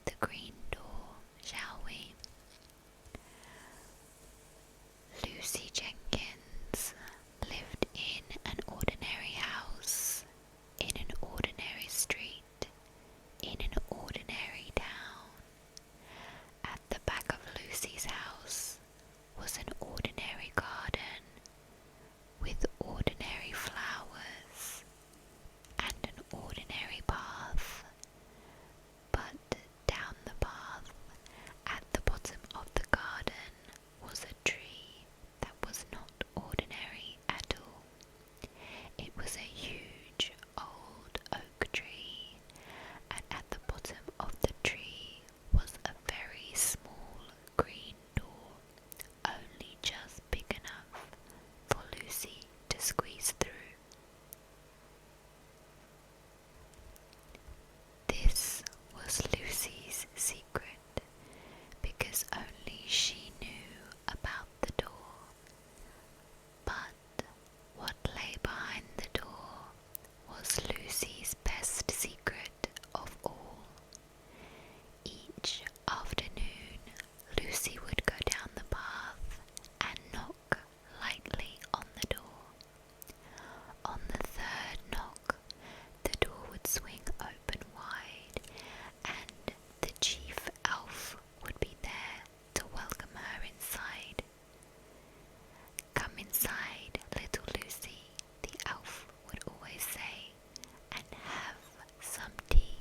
the green door, shall we? Lucy Jenkins lived in an ordinary house, in an ordinary street, in an ordinary town. At the back of Lucy's house was an ordinary garden with ordinary flowers and an ordinary path. But down the path, at the bottom of the garden, was a tree that was not ordinary at all. It was a huge old oak tree, and at the bottom of the tree was a very small green door, only just big enough for Lucy to squeeze through. This was Lucy's secret, because only she knew about the door. But what lay behind the door was Lucy's best secret of all. Each afternoon, Lucy would go down the path and knock lightly on the door. On the third knock, the door would swing open wide, and the chief elf would be there to welcome her inside. "Come inside, little Lucy," the elf would always say, "and have some tea."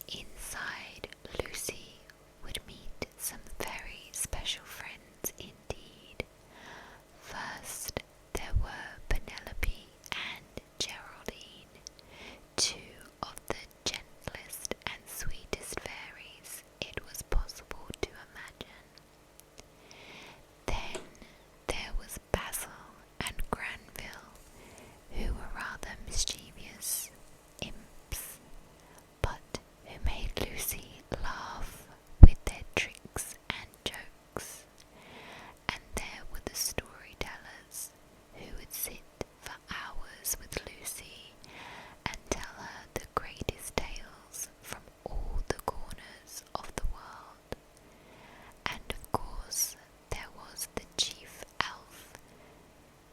Inside, Lucy would meet some very special friends indeed. First, there were Penelope and Geraldine, two of the gentlest and sweetest fairies it was possible to imagine. Then there was Basil and Granville, who were rather mischievous imps, but who made Lucy laugh with their tricks and jokes. And there were the storytellers, who would sit for hours with Lucy and tell her the greatest tales from all the corners of the world. And of course there was the chief elf,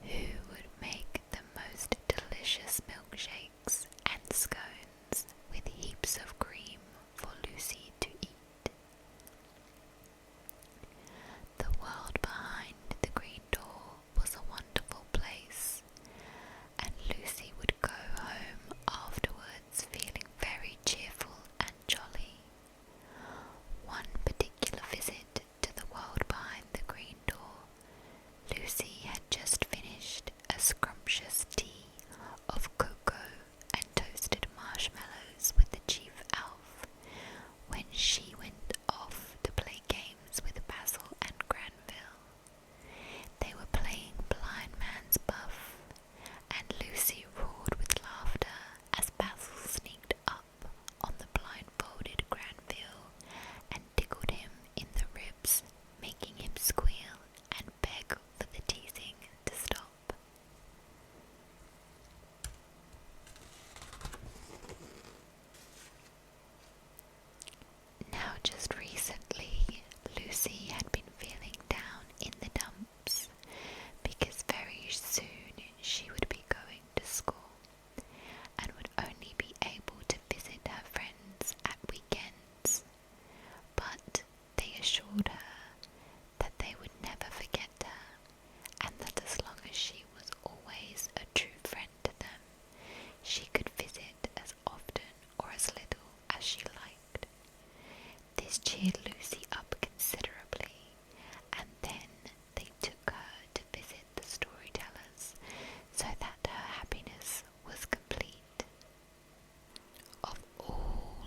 who would make the most delicious milkshakes and scones with heaps of cream for Lucy to eat. The world behind the green door was a wonderful place, and Lucy would go home afterwards feeling very cheerful and jolly. One particular visit to the world behind the green door, Lucy had just finished a scrumptious tea of cocoa and toasted marshmallows with the chief elf, when she went off to play games with Basil and Granville. They were playing blind man's buff, and Lucy roared with laughter as Basil sneaked up on the blindfolded Granville and tickled him in the ribs, making him squeal and beg for the teasing to stop. Now just recently, Lucy had been feeling down in the dumps, because very soon she would be going to school, and would only be able to visit her friends at weekends. But they assured her that they would never forget her, and that as long as she was always a true friend to them, she could visit as often or as little as she liked. This cheered Lucy up considerably, and then they took her to visit the storytellers, so that her happiness was complete. Of all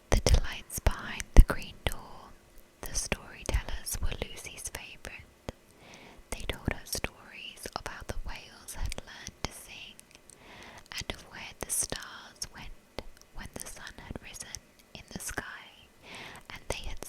the delights behind the green door, the storytellers were Lucy's favourite. They told her stories of how the whales had learned to sing, and of where the stars went when the sun had risen in the sky, and they had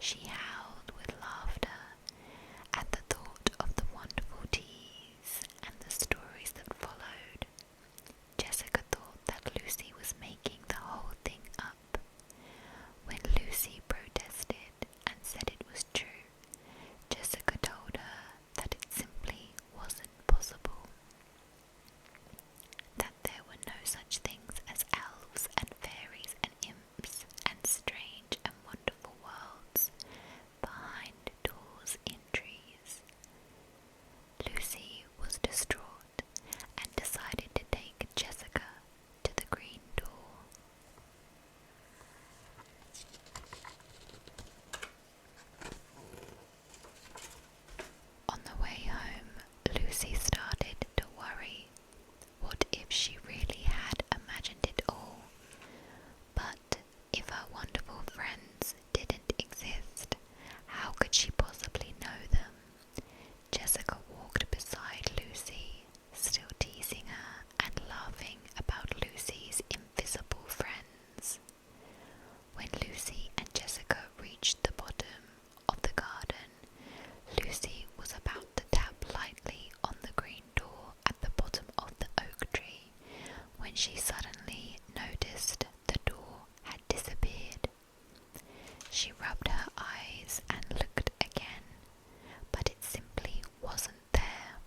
She howled with laughter at the thought of the wonderful teas and the stories that followed. Jessica thought that Lucy was making the whole thing up. When Lucy protested and said it was true, Jessica told her that it simply wasn't possible, that there were no such things as elves and fairies and imps and strange and wonderful worlds behind doors in trees. Lucy was distraught and decided to take Jessica to the green door. On the way home, Lucy started to worry. What if she really had imagined it all? But if her wonderful friends didn't exist, how could she possibly know them? Jessica walked beside Lucy, still teasing her and laughing about Lucy's invisible friends. When Lucy and Jessica reached the bottom of the garden, Lucy was about to tap lightly on the green door at the bottom of the oak tree when she suddenly noticed the door had disappeared. She rubbed her eyes and looked again, but it simply wasn't there.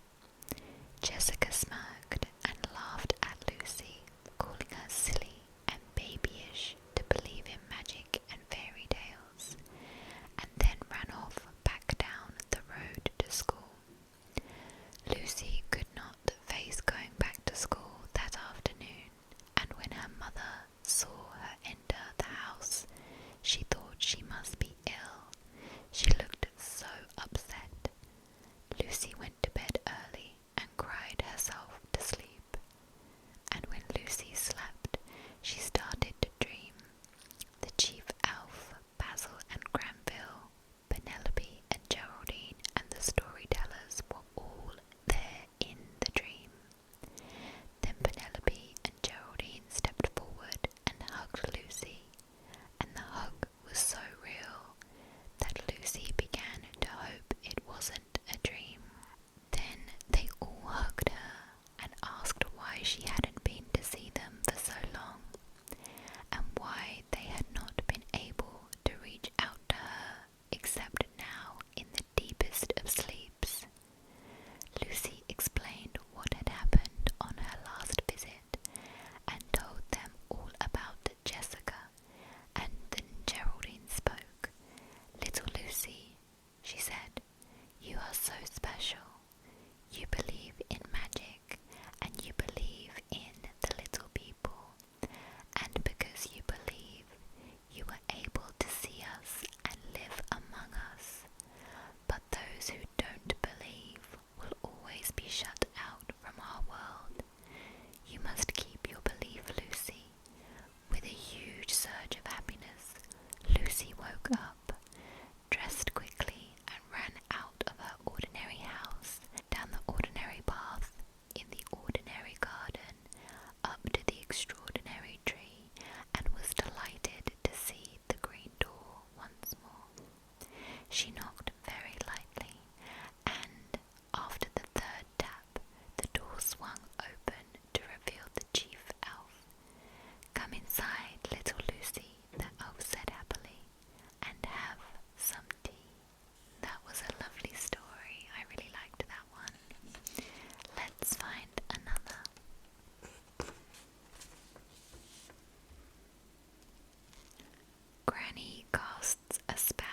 Jessica smirked and laughed at Lucy, calling her silly and babyish to believe in magic and fairy tales, and then ran off back down the road to school. Lucy could not face going back to school that afternoon, and when her mother saw her enter the house, she thought she must be ill. She looked so upset. Lucy went to bed early and cried herself to sleep. And when Lucy slept, she started to dream. The chief elf, Basil and Granville, Penelope and Geraldine and the storytellers were all there in the dream. Then Penelope and Geraldine stepped forward and hugged Lucy, and the hug was so real that Lucy began to hope it wasn't a dream. Then they all hugged her and asked why she hadn't been to see them for so long, and why they had not been able to reach out to her except now in the deepest of sleeps. Lucy explained what had happened on her last visit and told them all about Jessica, and then Geraldine spoke. "Little Lucy," she said, "you are so special. You believe in magic, and you believe in the little people, and because you believe, you are able to see us and live among us. But those who don't believe will always be shut out from our world. You must keep your belief, Lucy." With a huge surge of happiness, Lucy woke up, dressed quickly, and ran out of her ordinary house, down the ordinary path, in the ordinary garden, up to the extraordinary tree, and was delighted to see the green door once more. She knocked very lightly, and after the third tap, the door swung open to reveal the chief elf. "Come inside, little Lucy," the elf said happily, "and have some tea." That was a lovely story. I really liked that one. Let's find another. Granny casts a spell.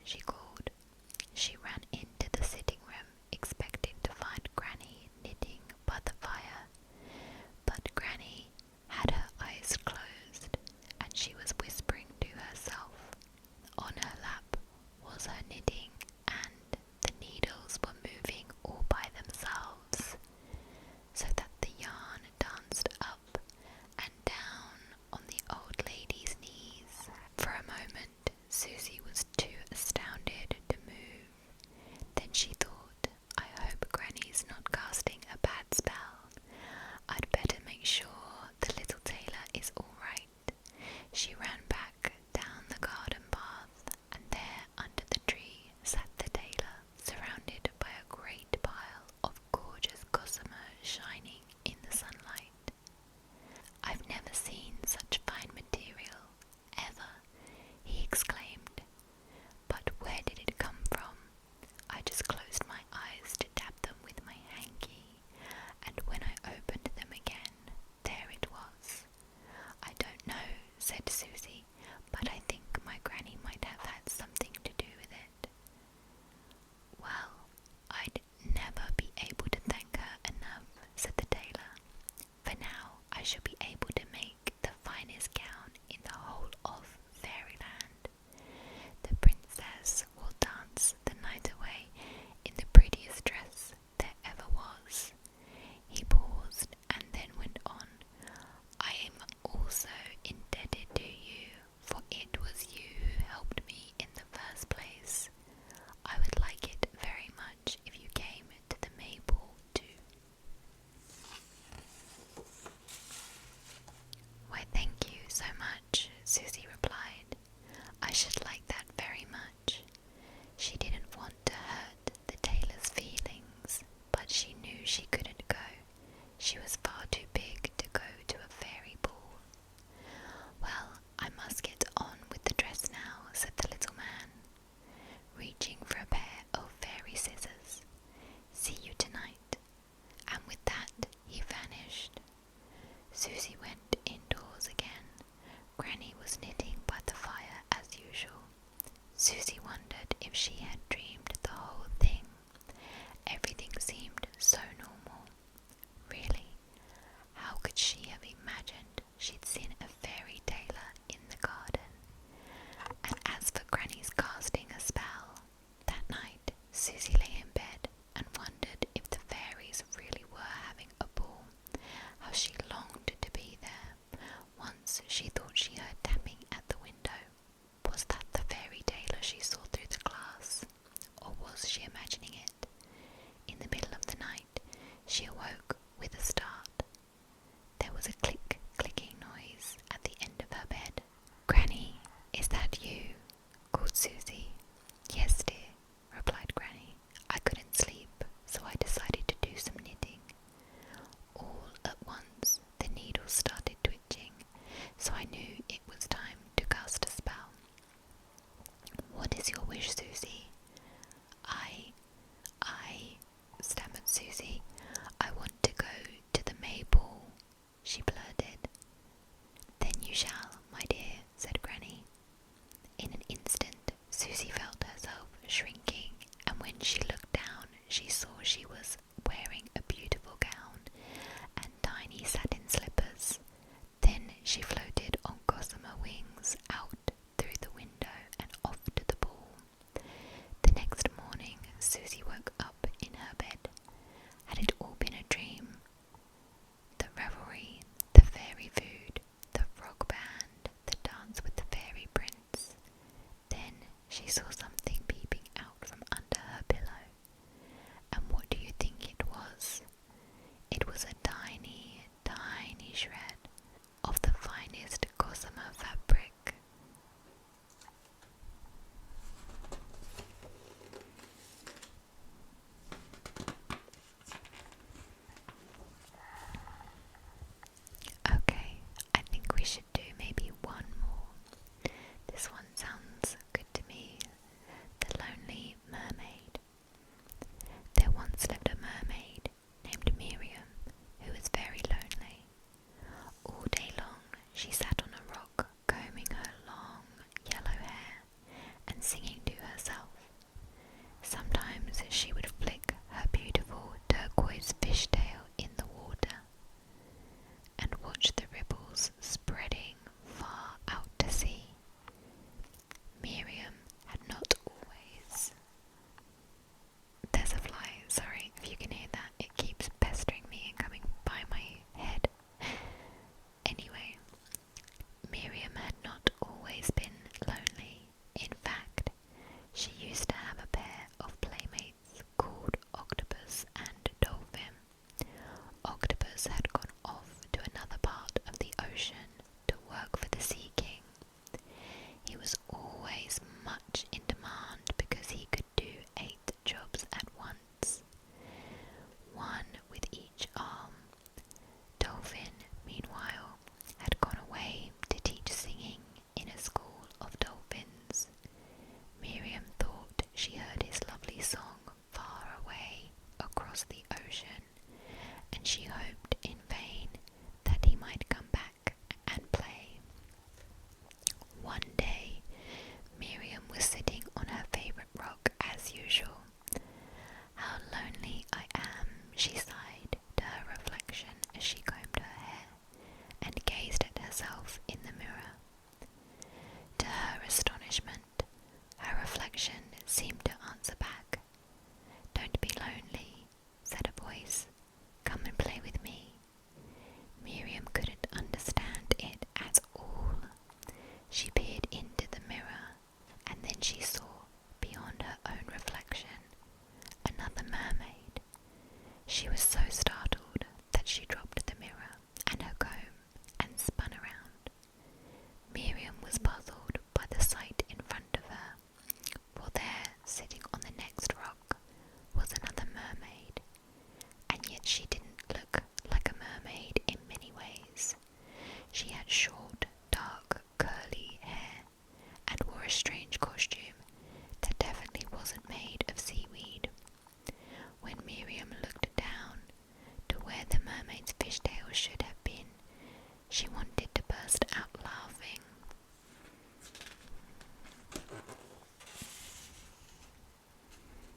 she called. She ran into the sitting room, expecting to find Granny knitting by the fire. But Granny had her eyes closed, and she was whispering to herself. On her lap was her knitting, and the needles were moving all by themselves, so that the yarn danced up and down on the old lady's knees. For a moment, Susie was too astounded to move. Then she thought, I hope Granny's not casting a bad spell. I'd better make sure the little tailor is all right. She ran back down the garden path, and there under the tree sat the tailor, surrounded by a great pile of gorgeous gossamer shining in the sunlight. I've never seen such fine material, ever, he exclaimed. But where did it come from? I just closed my eyes to tap them with my hanky, and when I opened them again, there it was. I don't know, said Susie, but I think my granny might have had something to do with it. Well, I'd never be able to thank her enough, said the tailor. For now I shall be able to make the finest gown in the whole of Fairyland. The princess will dance the night away in the prettiest dress there ever was. He paused and then went on. I am also indebted to you, for it was you who helped me in the first place. I would like it very much if you came to the Maple too. Why, thank you so much, Susie replied. I should like that very much. She didn't want to hurt the tailor's feelings, but she knew she couldn't go. She was far too big to go to a fairy ball. Well, I must get on with the dress now, said the little man, reaching for a pair of fairy scissors. See you tonight. And with that he vanished. Susie went indoors again. Granny was knitting by the fire as usual. Susie wondered if she had dreamed the whole thing. Everything seemed so normal. Really, how could she have imagined she'd seen a fairy tailor in the garden? And as for Granny's casting a spell, that night Susie lay in bed and wondered if the fairies really were having a ball. How she longed to be there. Once she thought she heard tapping at the window. Was that the fairy tailor she saw through the glass? Or was she imagining it? In the middle of the night, she awoke with a start. There was a clicking noise at the end of her bed. Granny, is that you? Called Susie. Yes, dear, replied Granny. I couldn't sleep, so I decided to do some knitting. All at once, the needles started twitching, so I knew it was time to cast a spell. What is your wish, Susie? I, stammered Susie. I want to go to the Maple, she blurted. Then you shall, my dear, said Granny. In an instant, Susie felt herself shrinking, and when she looked down, she saw she was wearing a beautiful gown and tiny satin slippers. Then she floated on gossamer wings out through the window and off to the ball. The next morning, Susie woke up in her bed. Had it all been a dream? The revelry, the fairy food, the frog band, the dance with the fairy prince. Then she saw something peeping out from under her pillow. wasn't made of seaweed. When Miriam looked down to where the mermaid's fishtail should have been, she wanted to burst out laughing.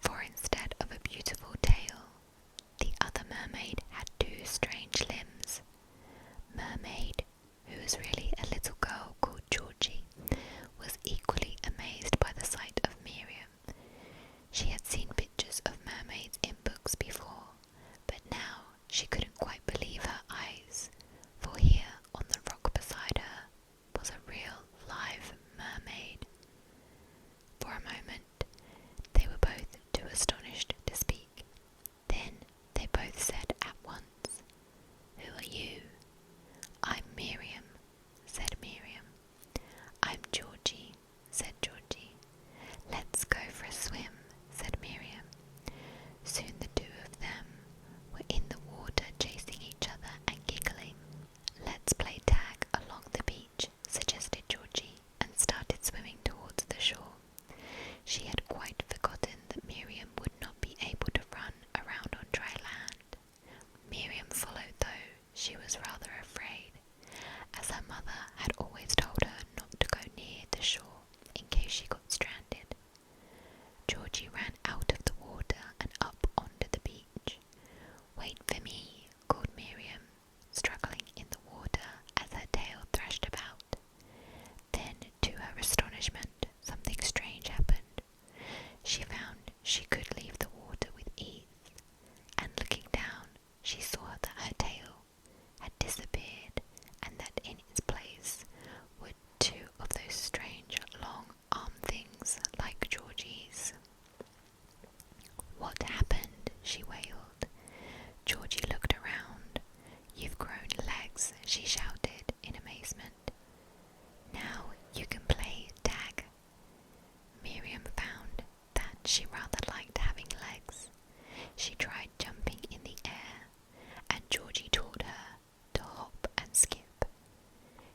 For instead of a beautiful tail, the other mermaid had two strange limbs. Mermaid, who was really a little girl called Georgie, was equally amazed by the sight of Miriam. She had seen pictures of mermaids in books before, but now she couldn't quite believe her eyes, for here on the rock beside her was a real live mermaid. For a moment they were both too astonished to speak. Then they both said at once, "Who are you?" "I'm Miriam," said Miriam. "I'm Georgie," said Georgie. "Let's go for a swim," said Miriam. Soon the two of them were in the water chasing each other and giggling. "Let's play tag along the beach," suggested Georgie, and started swimming towards the shore. She had quite forgotten that Miriam would not be able to run around on dry land. Miriam followed, though she was rather afraid, as her mother had always told her not to go near the shore in case she got stranded. Georgie ran out of the water and up onto the beach. "Wait for me," called Miriam, struggling in the water as her tail thrashed about. Then, to her astonishment, something strange happened. She found she could leave the water with ease, and looking down, she saw that her tail had disappeared and that in its place were two of those strange long arm things like Georgie's. "What happened?" she wailed. Georgie looked around. "You've grown legs," she shouted in amazement. "Now you can play tag." Miriam found that she rather liked having legs. She tried jumping in the air, and Georgie taught her to hop and skip.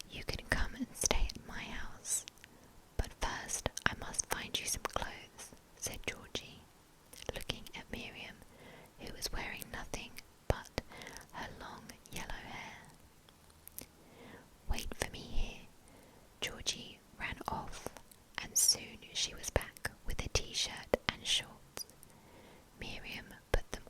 "You can come and stay at my house, but first I must find you some clothes," said Georgie, looking at Miriam, who was wearing nothing but her long yellow hair. "Wait for me here." Georgie ran off, and soon she was back with a t-shirt and shorts. Miriam put them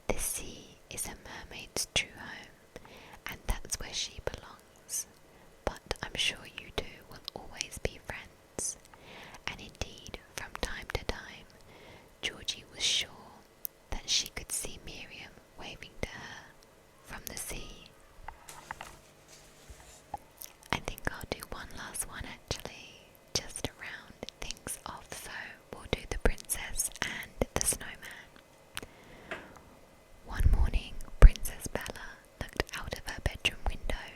The sea is a mermaid's true home, and that's where she belongs. But I'm sure you two will always be friends. And indeed, from time to time, Georgie was sure that she could see Miriam waving to her from the sea. I think I'll do one last one actually, just to round things off, so we'll do the princess and the snowman. One morning, Princess Bella looked out of her bedroom window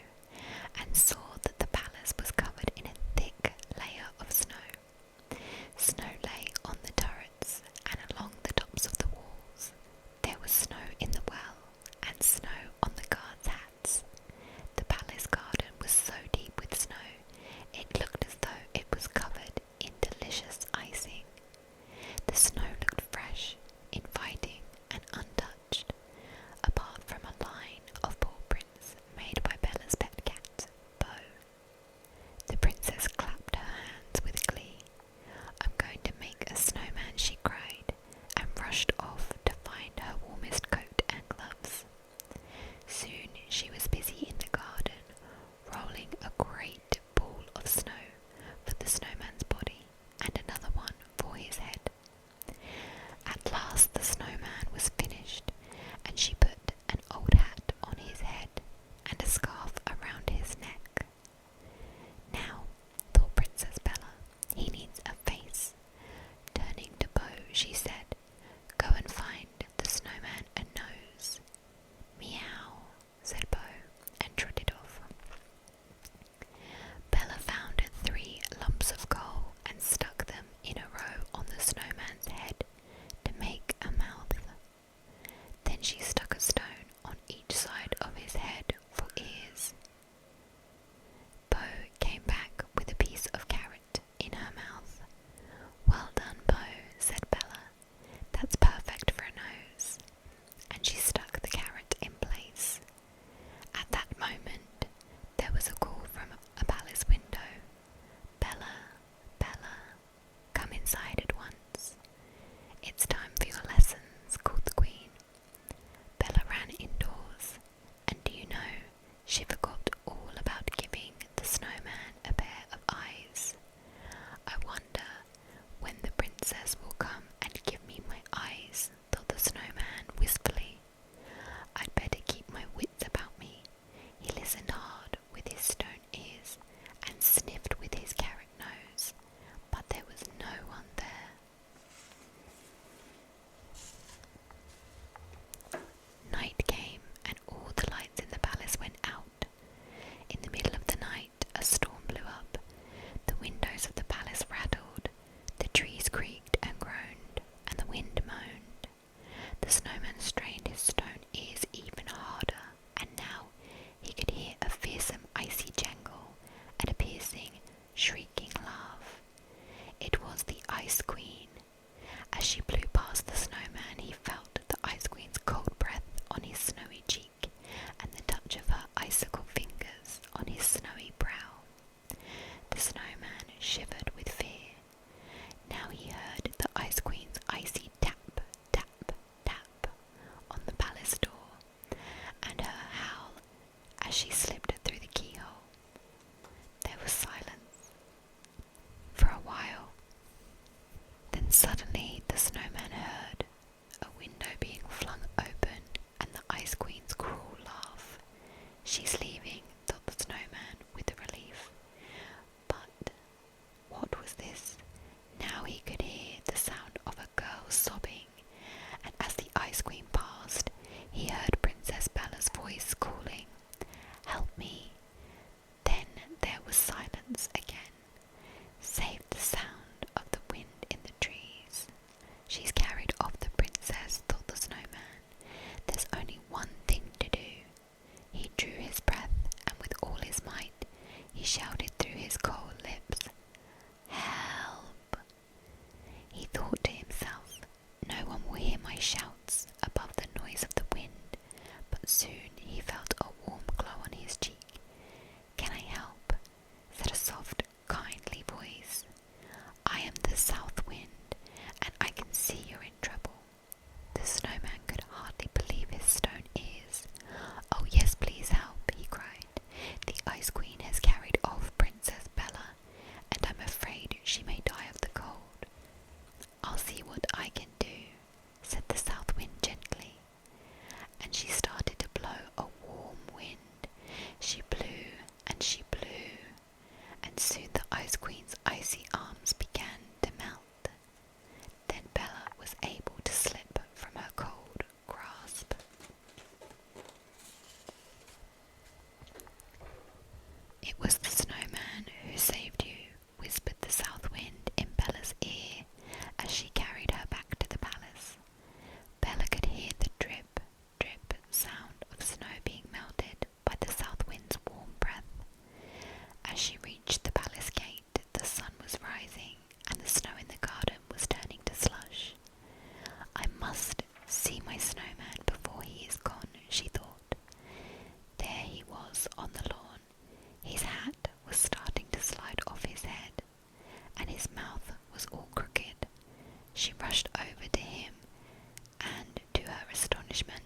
and saw that the palace was covered in a thick layer of snow. Snow lay on the turrets and along the tops of the walls. There was snow in the well and snow on the guards' hats. The palace garden was so deep with snow, it looked as though it was covered in delicious icing. The snow looked fresh, inviting, and untouched, apart from a line of paw prints made by Bella's pet cat, Bo. The princess clapped her hands with glee. "I'm going to make a snowman," she cried, and rushed off to find her warmest coat and gloves. Soon she was busy in the garden, rolling a great ball of snow for the snowman's body and another one for his head. At last the snowman was finished, and she put an old hat on his head and a scarf around his neck. "Now," thought Princess Bella, "he needs a face." Turning to Bo, she said, "Go and find the snowman a nose." "Meow," said Bo, and trotted off. Bella found 3 lumps of coal and stuck them in a row on the snowman's head to make a mouth. Then she stuck a stone on each side of his head for ears. Bo came back with a piece of carrot in her mouth. "Well done, Bo," said Bella. "That's perfect for a nose." And she stuck the carrot in place. At that moment, there was a call from a palace window. "Bella, Bella, come inside at once. It's time for your lessons," called the queen. Bella ran indoors, and do you know, she forgot all about giving the snowman a pair of eyes. "I wonder when the princess will come and give me my eyes," thought the snowman wistfully. "I'd better keep my wits about me." He listened hard with his stone ears and sniffed with his carrot nose, but there was no one there. Night came, and all the lights in the palace went out. In the middle of the night, a storm blew up. The windows of the palace rattled, the trees creaked and groaned, and the wind moaned. The snowman strained his stone ears even harder, and now he could hear a fearsome icy jangle and a piercing, shrieking laugh. It was the Ice Queen. As she blew past the snowman, he felt the Ice Queen's cold breath on his snowy cheek and the touch of her icicle fingers on his snowy brow. The snowman shivered with fear. Now he heard the Ice Queen's icy tap, tap, tap on the palace door, and her howl as she slipped through the keyhole. There was silence for a while. Then suddenly the snowman over to him, and to her astonishment,